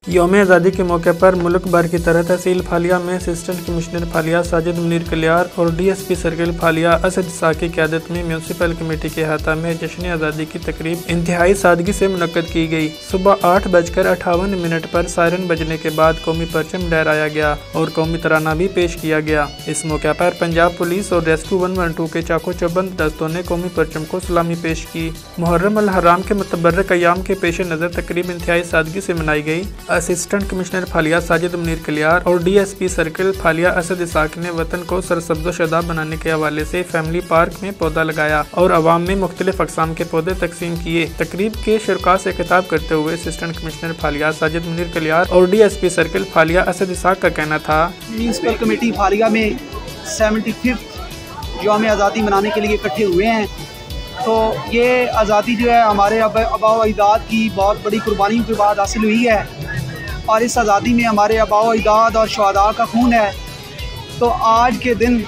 यौम आज़ादी के मौके पर मुल्क भर की तरह तहसील फालिया में असिस्टेंट कमिश्नर फालिया साजिद मुनीर कलियार और DSP सर्किल फालिया असद साकी की क़यादत में म्यूनसिपल कमेटी के अहाता में जश्न आज़ादी की तकरीब इंतहाई सादगी से मुनक्कद की गई। सुबह 8:58 पर सायरन बजने के बाद कौमी परचम लहराया गया और कौमी तराना भी पेश किया गया। इस मौके पर पंजाब पुलिस और रेस्क्यू 112 के चाको चौबंद दस्तों ने कौमी परचम को सलामी पेश की। मुहर्रम अल हराम के मुतबर्रक अय्याम के पेश नज़र तकरीब इंतहाई सादगी से मनाई गई। असिस्टेंट कमिश्नर फालिया साजिद मुनीर कलियार और DSP सर्किल फालिया असद साकी ने वतन को सरसब्ज़ो शदाब बनाने के हवाले से फैमिली पार्क में पौधा लगाया और अवाम में मुख्तलिफ अक़साम के पौधे तकसीम किए। तकरीब के शुरका से खिताब करते हुए असिस्टेंट कमिश्नर फालिया साजिद मुनीर कलियार और DSP सर्किल फालिया असद साक का कहना था, म्यूनसिपल कमेटी फालिया में 75th यौम आज़ादी मनाने के लिए इकट्ठे हुए हैं। तो ये आज़ादी जो है हमारे आबा व अजदाद की बहुत बड़ी कुर्बानियों के बाद हासिल हुई है और इस आज़ादी में हमारे आबा व अजदाद और शुहदा का खून है। तो आज के दिन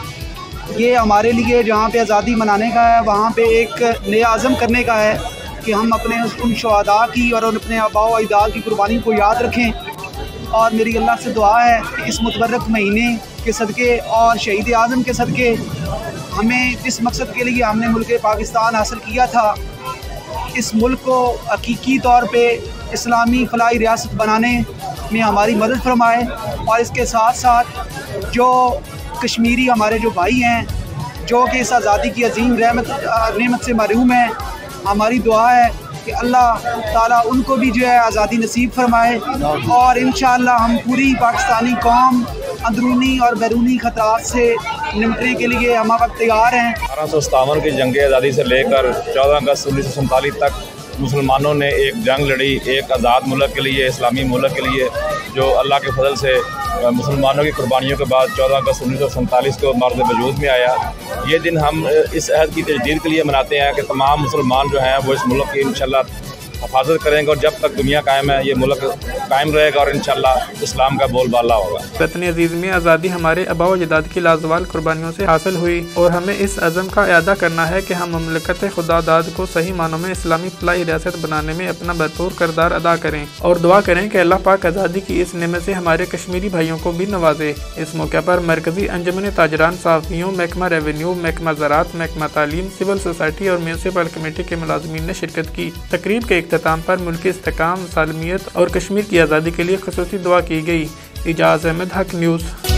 ये हमारे लिए जहाँ पे आज़ादी मनाने का है, वहाँ पे एक नया आज़म करने का है कि हम अपने उन शुहदा की और अपने आबा व अजदाद की कुर्बानियों को याद रखें। और मेरी अल्लाह से दुआ है कि इस मुतबर्रक महीने के सदक़े और शहीद आज़म के सदक़े हमें जिस मकसद के लिए हमने मुल्क पाकिस्तान हासिल किया था, इस मुल्क को हकीकी तौर पे इस्लामी फलाही रियासत बनाने में हमारी मदद फरमाए। और इसके साथ साथ जो कश्मीरी हमारे जो भाई हैं जो कि इस आज़ादी की अजीम नेमत से महरूम हैं, हमारी दुआ है कि अल्लाह ताला उनको भी जो है आज़ादी नसीब फरमाए। और इंशाअल्लाह हम पूरी पाकिस्तानी कौम अंदरूनी और बैरूनी ख़तरात से निपटने के लिए हम वक्त तैयार हैं। 1857 की जंग आज़ादी से लेकर 14 अगस्त 1947 तक मुसलमानों ने एक जंग लड़ी, एक आज़ाद मुल्क के लिए, इस्लामी मुल्क के लिए, जो अल्लाह के फजल से मुसलमानों की कुर्बानियों के बाद 14 अगस्त 1947 को मर्द वजूद में आया। ये दिन हम इस अहद की तजदीद के लिए मनाते हैं कि तमाम मुसलमान जो हैं वो इस मुल्क की इंशाअल्लाह हिफाजत करेंगे और जब तक दुनिया कायम है ये मुल्क कायम रहेगा और इंशाअल्लाह इस्लाम का बोलबाला होगा। वतन अजीज़ में आज़ादी हमारे आबा व अजदाद की लाजवाल कुर्बानियों से हासिल हुई और हमें इस अज़म का इरादा करना है कि हम ममलकत खुदादाद को सही मानों में इस्लामी फलाही रियासत बनाने में अपना भरपूर किरदार अदा करें और दुआ करें कि अल्लाह पाक आज़ादी की इस नेमत से हमारे कश्मीरी भाइयों को भी नवाजे। इस मौके पर मरकजी अंजुमन ताजरान, सहाफ़ियों, महकमा रेवेन्यू, महकमा ज़राअत, महकमा तालीम, सिविल सोसाइटी और म्यूनसिपल कमेटी के मुलाज़मीन ने शिरकत की। तकरीब के इख्तिताम पर मुल्की इस्तेकाम, सालमियत और कश्मीर की आज़ादी के लिए ख़ुसूसी दुआ की गई। इजाज़ अहमद, हक न्यूज़।